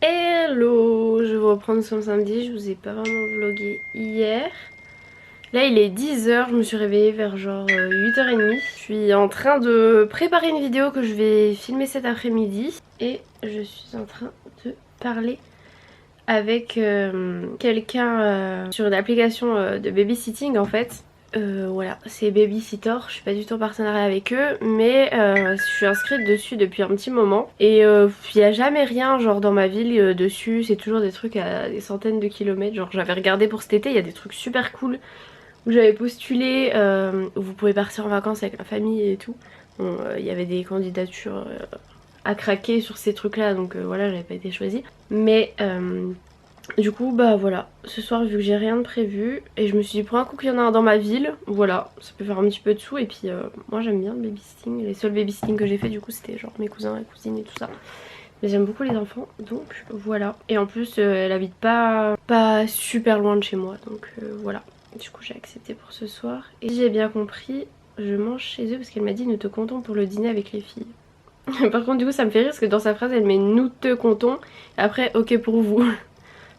Hello, je vais reprendre son samedi, je vous ai pas vraiment vlogué hier. Là il est 10h, je me suis réveillée vers genre 8h30. Je suis en train de préparer une vidéo que je vais filmer cet après-midi. Et je suis en train de parler avec quelqu'un sur une application de babysitting en fait. Voilà, c'est Babysitter, je suis pas du tout en partenariat avec eux, mais je suis inscrite dessus depuis un petit moment. Et il n'y a jamais rien genre dans ma ville dessus, c'est toujours des trucs à des centaines de kilomètres. Genre j'avais regardé pour cet été, il y a des trucs super cool où j'avais postulé, où vous pouvez partir en vacances avec la famille et tout. Bon, il y avait des candidatures à craquer sur ces trucs là, donc voilà, j'avais pas été choisie. Mais du coup bah voilà, ce soir vu que j'ai rien de prévu et je me suis dit pour un coup qu'il y en a un dans ma ville, voilà, ça peut faire un petit peu de sous. Et puis moi j'aime bien le babysitting, les seuls babysitting que j'ai fait du coup c'était genre mes cousins et cousines et tout ça. Mais j'aime beaucoup les enfants donc voilà. Et en plus elle habite pas super loin de chez moi donc voilà. Du coup j'ai accepté pour ce soir. Et si j'ai bien compris, je mange chez eux parce qu'elle m'a dit nous te comptons pour le dîner avec les filles. Par contre du coup ça me fait rire parce que dans sa phrase elle met nous te comptons et après ok pour vous.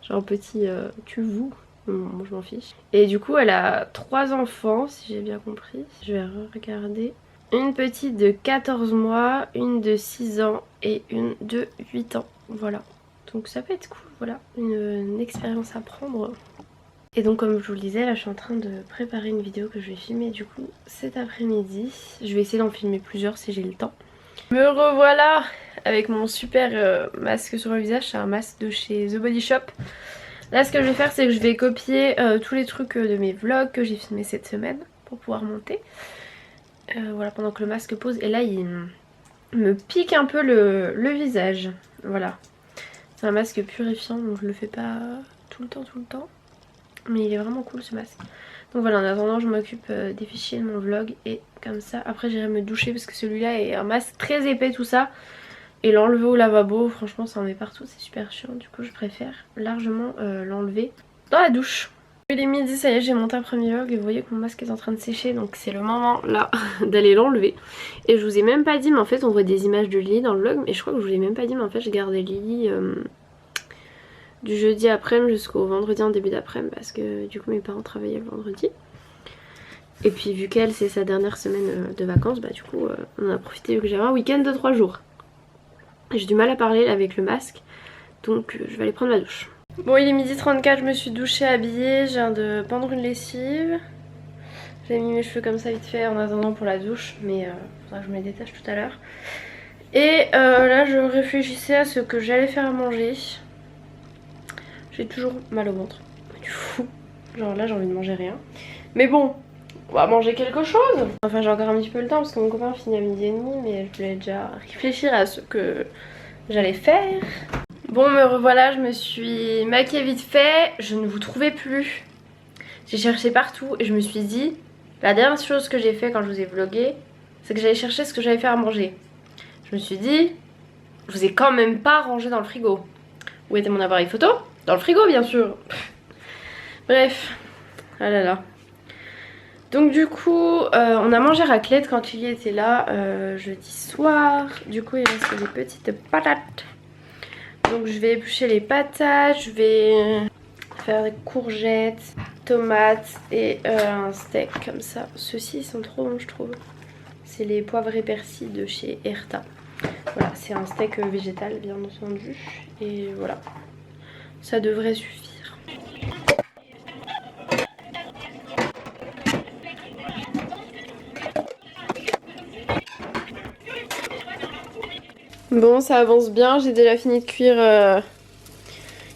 Genre petit tu vous, moi je m'en fiche. Et du coup elle a 3 enfants si j'ai bien compris. Je vais regarder. Une petite de 14 mois, une de 6 ans et une de 8 ans. Voilà. Donc ça peut être cool, voilà. Une expérience à prendre. Et donc comme je vous le disais, là je suis en train de préparer une vidéo que je vais filmer du coup cet après-midi. Je vais essayer d'en filmer plusieurs si j'ai le temps. Me revoilà avec mon super masque sur le visage, c'est un masque de chez The Body Shop. Là ce que je vais faire c'est que je vais copier tous les trucs de mes vlogs que j'ai filmés cette semaine pour pouvoir monter. Voilà, pendant que le masque pose. Et là il me pique un peu le visage. Voilà. C'est un masque purifiant donc je le fais pas tout le temps. Mais il est vraiment cool ce masque. Donc voilà, en attendant je m'occupe des fichiers de mon vlog. Et comme ça après j'irai me doucher parce que celui-là est un masque très épais tout ça. Et l'enlever au lavabo, franchement ça en met partout, c'est super chiant. Du coup je préfère largement l'enlever dans la douche. Il est midi, ça y est, j'ai monté un premier vlog et vous voyez que mon masque est en train de sécher. Donc c'est le moment là d'aller l'enlever. Et je vous ai même pas dit, mais en fait on voit des images de Lily dans le vlog. Mais je crois que je vous ai même pas dit, mais en fait je gardais Lily du jeudi après-midi jusqu'au vendredi en début d'après-midi. Parce que du coup mes parents travaillaient le vendredi. Et puis vu qu'elle c'est sa dernière semaine de vacances, bah du coup on en a profité vu que j'avais un week-end de 3 jours. J'ai du mal à parler avec le masque, donc je vais aller prendre ma douche. Bon il est 12h34, je me suis douchée, habillée, je viens de pendre une lessive. J'ai mis mes cheveux comme ça vite fait en attendant pour la douche, mais faudra que je me les détache tout à l'heure. Et là je réfléchissais à ce que j'allais faire à manger. J'ai toujours mal au ventre, du fou. Genre là j'ai envie de manger rien. Mais bon, on va manger quelque chose. Enfin j'ai encore un petit peu le temps parce que mon copain finit à 12h30, mais je voulais déjà réfléchir à ce que j'allais faire. Bon me revoilà, je me suis maquillée vite fait, je ne vous trouvais plus. J'ai cherché partout et je me suis dit, la dernière chose que j'ai fait quand je vous ai vlogué, c'est que j'allais chercher ce que j'allais faire à manger. Je me suis dit, je vous ai quand même pas rangé dans le frigo. Où était mon appareil photo? Dans le frigo bien sûr. Bref, ah là là. Donc du coup, on a mangé raclette quand Lily était là jeudi soir. Du coup il reste des petites patates. Donc je vais éplucher les patates, je vais faire des courgettes, tomates et un steak comme ça. Ceux-ci ils sont trop bons je trouve. C'est les poivres et persil de chez Erta. Voilà, c'est un steak végétal bien entendu. Et voilà, ça devrait suffire. Bon ça avance bien, j'ai déjà fini de cuire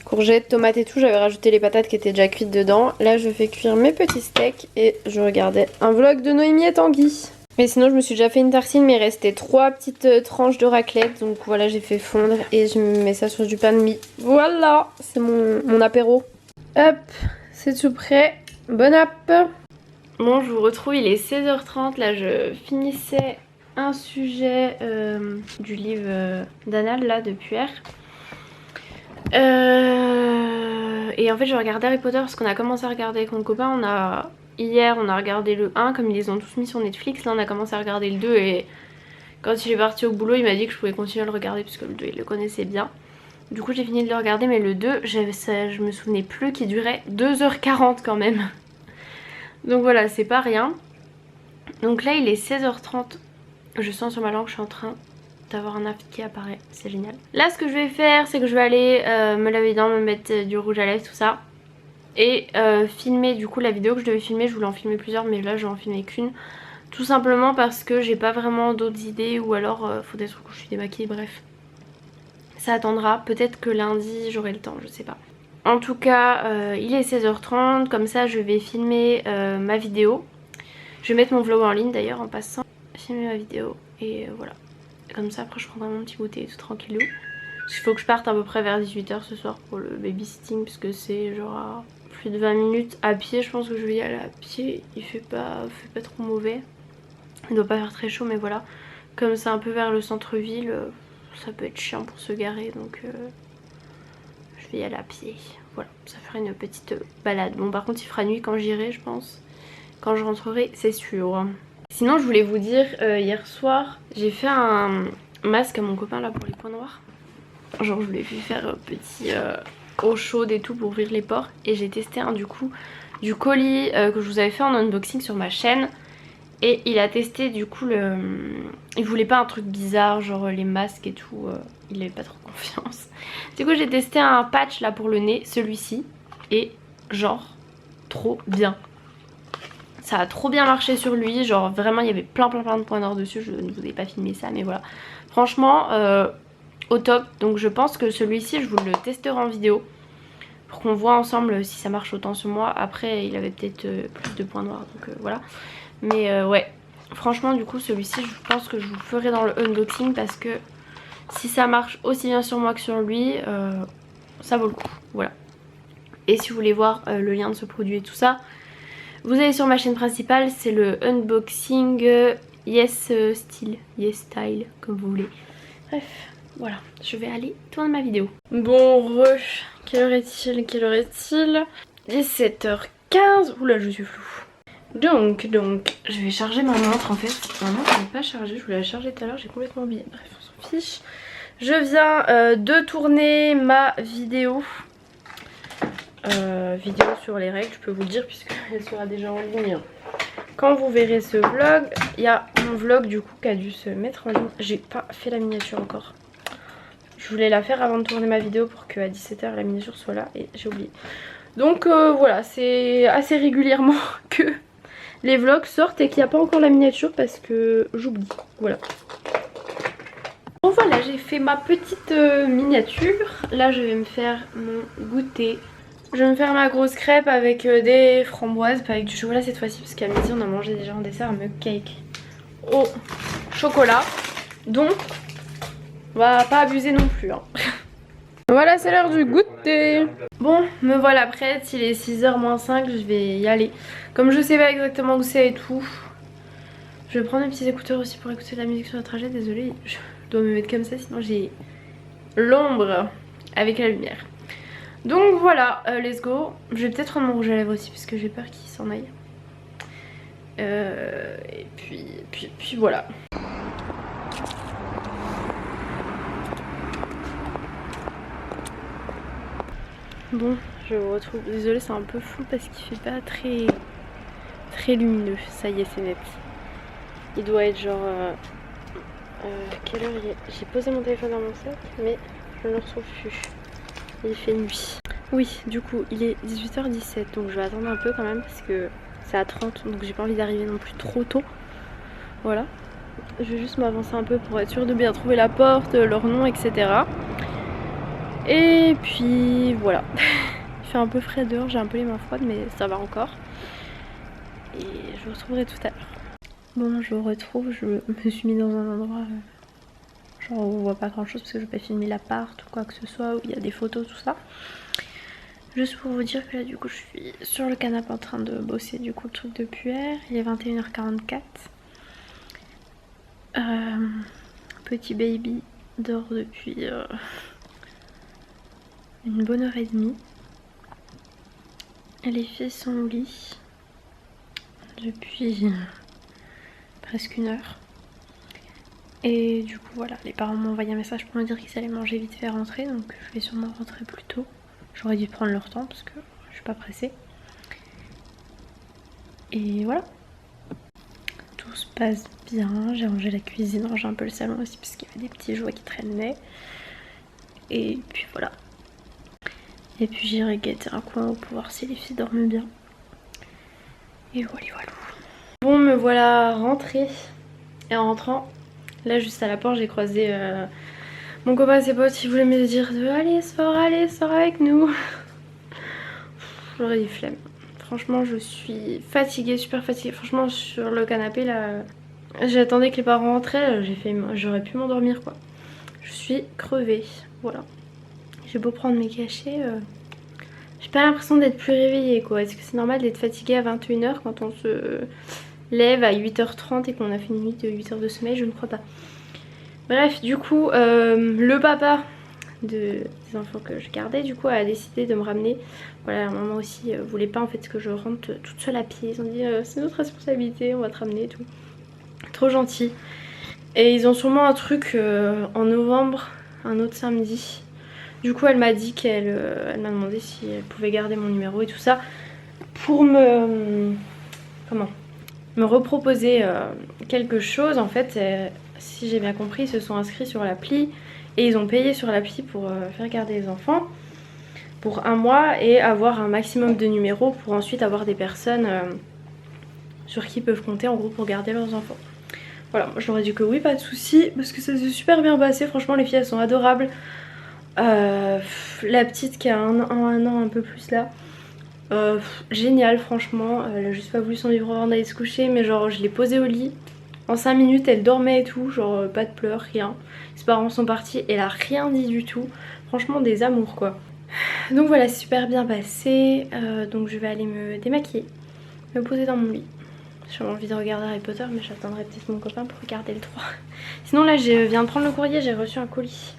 courgettes, tomates et tout. J'avais rajouté les patates qui étaient déjà cuites dedans. Là je fais cuire mes petits steaks et je regardais un vlog de Noémie et Tanguy. Mais sinon je me suis déjà fait une tartine mais il restait 3 petites tranches de raclette. Donc voilà j'ai fait fondre et je mets ça sur du pain de mie. Voilà, c'est mon apéro. Hop, c'est tout prêt. Bon app. Bon je vous retrouve, il est 16h30. Là je finissais un sujet du livre d'Anal là de Puer. Et en fait je regardais Harry Potter parce qu'on a commencé à regarder avec mon copain. Hier on a regardé le 1 comme ils les ont tous mis sur Netflix. Là on a commencé à regarder le 2 et Quand il est parti au boulot il m'a dit que je pouvais continuer à le regarder puisque le 2 il le connaissait bien. Du coup j'ai fini de le regarder, mais le 2 je me souvenais plus qu'il durait 2h40 quand même. Donc voilà, c'est pas rien. Donc là il est 16h30. Je sens sur ma langue que je suis en train d'avoir un after qui apparaît, c'est génial. Là ce que je vais faire c'est que je vais aller me laver les dents, me mettre du rouge à lèvres, tout ça. Et filmer du coup la vidéo que je devais filmer. Je voulais en filmer plusieurs mais là je vais en filmer qu'une. Tout simplement parce que j'ai pas vraiment d'autres idées, ou alors faut des trucs où je suis démaquillée, bref. Ça attendra, peut-être que lundi j'aurai le temps, je sais pas. En tout cas il est 16h30, comme ça je vais filmer ma vidéo. Je vais mettre mon vlog en ligne d'ailleurs en passant. Filmer ma vidéo et voilà. Comme ça après je prendrai mon petit goûter tout tranquillou. Il faut que je parte à peu près vers 18h ce soir pour le babysitting, puisque c'est genre à plus de 20 minutes à pied. Je pense que je vais y aller à pied, il fait pas trop mauvais. Il doit pas faire très chaud mais voilà. Comme c'est un peu vers le centre-ville, ça peut être chiant pour se garer, donc je vais y aller à pied. Voilà, ça fera une petite balade. Bon par contre il fera nuit quand j'irai je pense. Quand je rentrerai c'est sûr. Sinon je voulais vous dire, hier soir j'ai fait un masque à mon copain là pour les points noirs. Genre je lui ai fait faire petit eau chaude et tout pour ouvrir les pores. Et j'ai testé un du coup du colis que je vous avais fait en unboxing sur ma chaîne. Et il a testé du coup le... Il voulait pas un truc bizarre genre les masques et tout, il avait pas trop confiance. Du coup j'ai testé un patch là pour le nez, celui-ci. Et genre trop bien. Ça a trop bien marché sur lui, genre vraiment il y avait plein de points noirs dessus. Je ne vous ai pas filmé ça mais voilà. Franchement au top, donc je pense que celui-ci je vous le testerai en vidéo pour qu'on voit ensemble si ça marche autant sur moi. Après il avait peut-être plus de points noirs donc voilà. Mais ouais, franchement du coup celui-ci je pense que je vous ferai dans le unboxing, parce que si ça marche aussi bien sur moi que sur lui, ça vaut le coup, voilà. Et si vous voulez voir le lien de ce produit et tout ça, vous allez sur ma chaîne principale, c'est le unboxing Yes Style, comme vous voulez. Bref, voilà, je vais aller tourner ma vidéo. Bon, quelle heure est-il? 17h15, oula je suis floue. Donc, je vais charger ma montre en fait. Ma montre n'est pas chargée, je voulais la charger tout à l'heure, j'ai complètement oublié. Bref, on s'en fiche. Je viens de tourner ma vidéo. Vidéo sur les règles, je peux vous le dire, puisqu'elle sera déjà en ligne. Quand vous verrez ce vlog, il y a mon vlog du coup qui a dû se mettre en ligne. J'ai pas fait la miniature encore. Je voulais la faire avant de tourner ma vidéo pour qu'à 17h la miniature soit là et j'ai oublié. Donc voilà, c'est assez régulièrement que les vlogs sortent et qu'il n'y a pas encore la miniature parce que j'oublie. Voilà. Bon voilà, j'ai fait ma petite miniature. Là je vais me faire mon goûter. Je vais me faire ma grosse crêpe avec des framboises, pas avec du chocolat cette fois-ci, parce qu'à midi on a mangé déjà un dessert, un mug cake au chocolat. Donc on va pas abuser non plus hein. Voilà, c'est l'heure du goûter. Bon, me voilà prête, il est 6h moins 5, je vais y aller. Comme je sais pas exactement où c'est et tout, je vais prendre mes petits écouteurs aussi pour écouter de la musique sur le trajet. Désolée, je dois me mettre comme ça sinon j'ai l'ombre avec la lumière. Donc voilà, let's go. Je vais peut-être prendre mon rouge à lèvres aussi parce que j'ai peur qu'il s'en aille. Et puis voilà. Bon, je vous retrouve. Désolée, c'est un peu flou parce qu'il fait pas très lumineux. Ça y est, c'est net. Il doit être genre... quelle heure il est? J'ai posé mon téléphone dans mon sac, mais je ne le retrouve plus. Il fait nuit. Oui, du coup, il est 18h17, donc je vais attendre un peu quand même parce que c'est à 30, donc j'ai pas envie d'arriver non plus trop tôt. Voilà. Je vais juste m'avancer un peu pour être sûre de bien trouver la porte, leur nom, etc. Et puis voilà. Il fait un peu frais dehors, j'ai un peu les mains froides, mais ça va encore. Et je vous retrouverai tout à l'heure. Bon, je vous retrouve, je me suis mis dans un endroit genre où on voit pas grand chose parce que je vais pas filmer l'appart ou quoi que ce soit, où il y a des photos, tout ça. Juste pour vous dire que là du coup je suis sur le canapé en train de bosser du coup le truc de puère. Il est 21h44. Petit baby dort depuis une bonne heure et demie. Les filles sont au lit depuis presque une heure. Et du coup voilà, les parents m'ont envoyé un message pour me dire qu'ils allaient manger vite fait rentrer, donc je vais sûrement rentrer plus tôt. J'aurais dû prendre leur temps parce que je suis pas pressée. Et voilà. Tout se passe bien, j'ai rangé la cuisine, rangé un peu le salon aussi parce qu'il y avait des petits jouets qui traînaient. Et puis voilà. Et puis j'irai guetter un coin pour voir si les filles dorment bien. Et voilà, voilà. Bon, me voilà rentrée. Et en rentrant, là juste à la porte, j'ai croisé mon copain et ses potes qui voulaient me dire de allez, sors avec nous. J'aurais des flemme. Franchement, je suis fatiguée, super fatiguée. Franchement, sur le canapé là, j'attendais que les parents rentraient. J'aurais pu m'endormir quoi. Je suis crevée. Voilà. J'ai beau prendre mes cachets. J'ai pas l'impression d'être plus réveillée quoi. Est-ce que c'est normal d'être fatiguée à 21 h quand on se lève à 8 h 30 et qu'on a fait une nuit de 8 heures de sommeil? Je ne crois pas. Bref, du coup, le papa des enfants que je gardais du coup a décidé de me ramener. Voilà, maman aussi voulait pas en fait que je rentre toute seule à pied. Ils ont dit c'est notre responsabilité, on va te ramener et tout. Trop gentil. Et ils ont sûrement un truc en novembre, un autre samedi. Du coup elle m'a dit elle m'a demandé si elle pouvait garder mon numéro et tout ça pour me reproposer quelque chose. En fait si j'ai bien compris, ils se sont inscrits sur l'appli et ils ont payé sur l'appli pour faire garder les enfants pour 1 mois et avoir un maximum de numéros pour ensuite avoir des personnes sur qui ils peuvent compter en gros pour garder leurs enfants. Voilà, moi je leur ai dit que oui, pas de soucis parce que ça s'est super bien passé. Franchement les filles elles sont adorables. La petite qui a un an un peu plus là, génial franchement. Elle a juste pas voulu s'en vivre avant d'aller se coucher, mais genre je l'ai posée au lit. En 5 minutes elle dormait et tout, genre pas de pleurs, rien. Ses parents sont partis, elle a rien dit du tout. Franchement des amours quoi. Donc voilà, c'est super bien passé. Donc je vais aller me démaquiller, me poser dans mon lit. J'ai envie de regarder Harry Potter mais j'attendrai peut-être mon copain pour regarder le 3. Sinon là je viens de prendre le courrier, j'ai reçu un colis.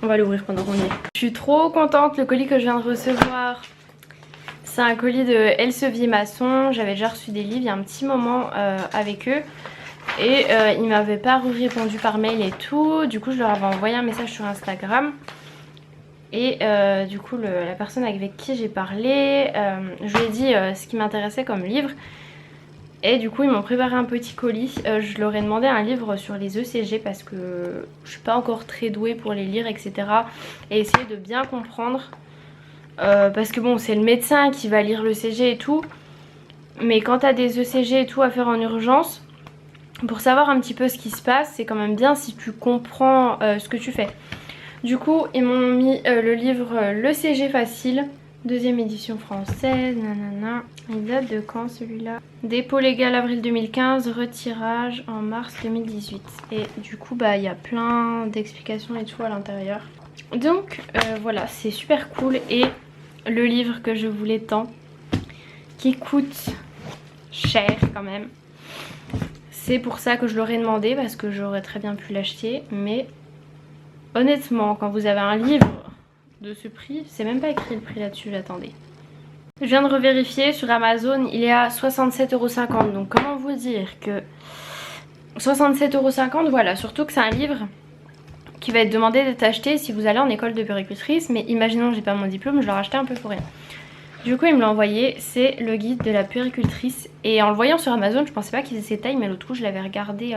On va l'ouvrir pendant qu'on y est. Je suis trop contente, le colis que je viens de recevoir, c'est un colis de Elsevier Masson. J'avais déjà reçu des livres il y a un petit moment avec eux. Et ils m'avaient pas répondu par mail et tout. Du coup je leur avais envoyé un message sur Instagram. Et du coup la personne avec qui j'ai parlé, je lui ai dit ce qui m'intéressait comme livre. Et du coup ils m'ont préparé un petit colis. Je leur ai demandé un livre sur les ECG parce que je suis pas encore très douée pour les lire etc. Et essayer de bien comprendre. Parce que bon c'est le médecin qui va lire l'ECG et tout. Mais quand t'as des ECG et tout à faire en urgence, pour savoir un petit peu ce qui se passe, c'est quand même bien si tu comprends ce que tu fais. Du coup ils m'ont mis le livre l'ECG facile. Deuxième édition française, nanana. Il date de quand celui-là? Dépôt légal avril 2015, retirage en mars 2018. Et du coup bah il y a plein d'explications et tout à l'intérieur. Donc voilà, c'est super cool. Et le livre que je voulais tant, qui coûte cher quand même, c'est pour ça que je l'aurais demandé, parce que j'aurais très bien pu l'acheter. Mais honnêtement quand vous avez un livre de ce prix, c'est même pas écrit le prix là-dessus, j'attendais. Je viens de revérifier sur Amazon, il est à 67,50 €. Donc comment vous dire que 67,50 €, voilà, surtout que c'est un livre qui va être demandé d'être acheté si vous allez en école de puéricultrice. Mais imaginons que j'ai pas mon diplôme, je l'aurais acheté un peu pour rien. Du coup il me l'a envoyé, c'est le guide de la puéricultrice. Et en le voyant sur Amazon, je pensais pas qu'il faisait cette taille, mais l'autre coup je l'avais regardé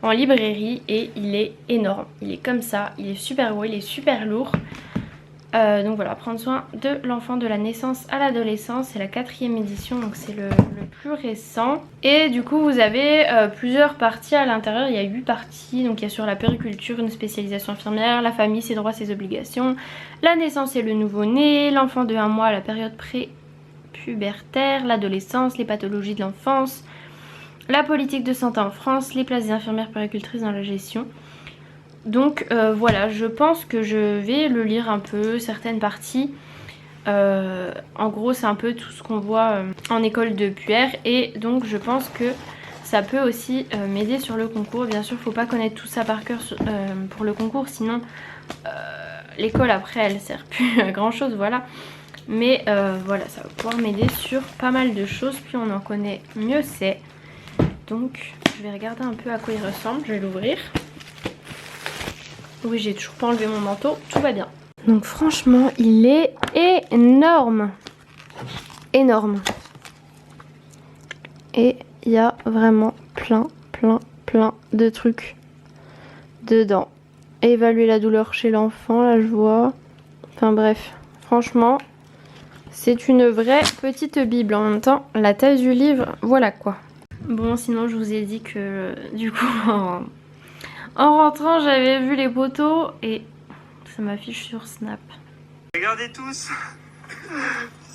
en librairie et il est énorme. Il est comme ça, il est super gros, il est super lourd. Donc voilà, prendre soin de l'enfant de la naissance à l'adolescence, c'est la 4e édition, donc c'est le plus récent. Et du coup vous avez plusieurs parties à l'intérieur, il y a 8 parties. Donc il y a sur la puériculture, une spécialisation infirmière, la famille, ses droits, ses obligations, la naissance et le nouveau-né, l'enfant de 1 mois à la période pré-pubertaire, l'adolescence, les pathologies de l'enfance, la politique de santé en France, les places des infirmières puéricultrices dans la gestion. Donc voilà, je pense que je vais le lire un peu, certaines parties. En gros c'est un peu tout ce qu'on voit en école de puère. Et donc je pense que ça peut aussi m'aider sur le concours. Bien sûr faut pas connaître tout ça par cœur pour le concours, sinon l'école après elle sert plus à grand chose, voilà. Mais voilà, ça va pouvoir m'aider sur pas mal de choses, puis on en connaît mieux c'est. Donc je vais regarder un peu à quoi il ressemble, je vais l'ouvrir. Oui, j'ai toujours pas enlevé mon manteau, tout va bien. Donc franchement, il est énorme. Énorme. Et il y a vraiment plein de trucs dedans. Évaluer la douleur chez l'enfant, là je vois. Enfin bref, franchement, c'est une vraie petite bible. En même temps, la taille du livre, voilà quoi. Bon, sinon je vous ai dit que du coup, en rentrant, j'avais vu les poteaux et ça m'affiche sur Snap. Regardez tous.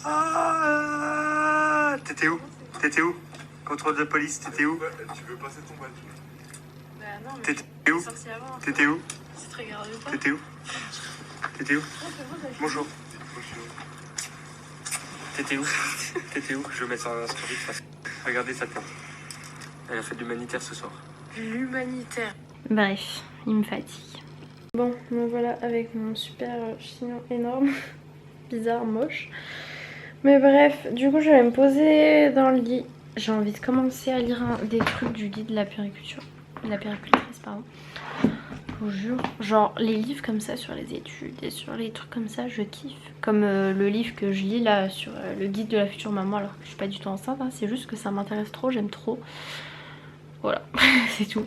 Ah, t'étais où? T'étais où? Contrôle de police, t'étais où? Tu veux passer ton badge? Bah non, mais t'étais où? T'étais où? ça te regarde pas. T'étais où? T'étais où? Bonjour. T'étais où? T'étais où? Je vais mettre ça en story de façon. Regardez sa tête. Elle a fait de l'humanitaire ce soir. L'humanitaire. Bref, il me fatigue. Bon, me voilà avec mon super chignon énorme. Bizarre, moche. Mais bref, du coup je vais me poser dans le lit. J'ai envie de commencer à lire des trucs du guide de la périculture. La péricultrice, pardon. Je vous jure. Genre les livres comme ça sur les études et sur les trucs comme ça, je kiffe. Comme le livre que je lis là sur le guide de la future maman, alors que je suis pas du tout enceinte. Hein. C'est juste que ça m'intéresse trop, j'aime trop. Voilà, c'est tout.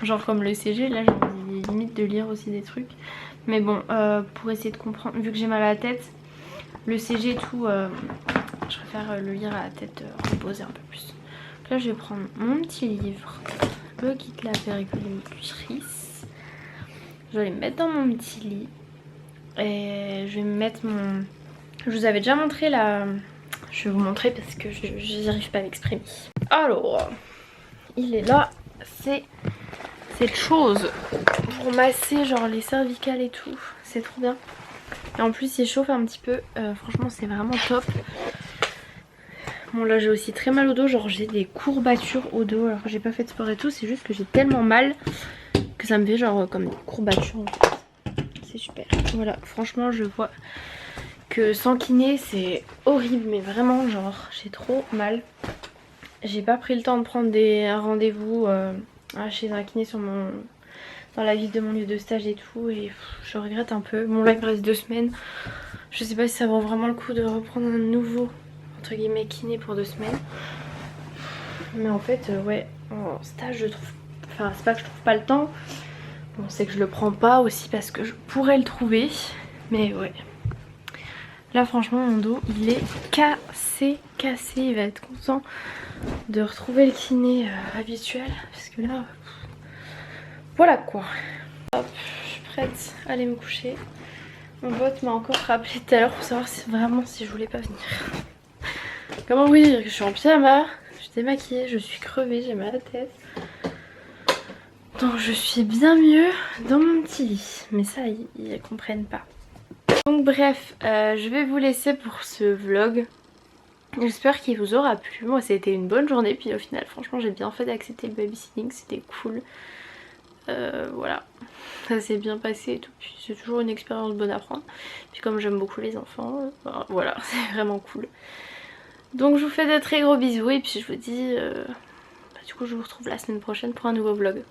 Genre comme le CG, là j'ai envie limite de lire aussi des trucs. Mais bon, pour essayer de comprendre, vu que j'ai mal à la tête, le CG et tout, je préfère le lire à la tête reposée un peu plus. Donc là je vais prendre mon petit livre, le guide de la péricultrice. Je vais le mettre dans mon petit lit. Et je vais me mettre mon... Je vous avais déjà montré la... Je vais vous montrer parce que je n'y arrive pas à m'exprimer. Alors, il est là, c'est cette chose pour masser genre les cervicales et tout. C'est trop bien. Et en plus il chauffe un petit peu, franchement c'est vraiment top. Bon là j'ai aussi très mal au dos, genre j'ai des courbatures au dos alors que j'ai pas fait de sport et tout. C'est juste que j'ai tellement mal que ça me fait genre comme des courbatures en fait. C'est super. Voilà, franchement je vois que sans kiné c'est horrible mais vraiment genre j'ai trop mal. J'ai pas pris le temps de prendre un rendez-vous chez un kiné dans la ville de mon lieu de stage et tout et je regrette un peu. Bon là il me reste 2 semaines. Je sais pas si ça vaut vraiment le coup de reprendre un nouveau entre guillemets kiné pour 2 semaines. Mais en fait ouais, en stage je trouve... Enfin c'est pas que je trouve pas le temps. Bon c'est que je le prends pas aussi parce que je pourrais le trouver. Mais ouais. Là franchement mon dos il est cassé. Il va être content de retrouver le kiné habituel. Parce que là... Voilà quoi. Hop, je suis prête à aller me coucher. Mon pote m'a encore rappelé tout à l'heure pour savoir si je voulais pas venir. Comment vous dire que je suis en pyjama, je suis démaquillée, je suis crevée, j'ai mal à la tête. Donc je suis bien mieux dans mon petit lit. Mais ça, ils comprennent pas. Donc bref, je vais vous laisser pour ce vlog. J'espère qu'il vous aura plu. Moi c'était une bonne journée. Puis au final franchement j'ai bien fait d'accepter le babysitting. C'était cool. Voilà. Ça s'est bien passé et tout. Puis c'est toujours une expérience bonne à prendre. Puis comme j'aime beaucoup les enfants, voilà, c'est vraiment cool. Donc je vous fais de très gros bisous. Et puis je vous dis... du coup je vous retrouve la semaine prochaine pour un nouveau vlog.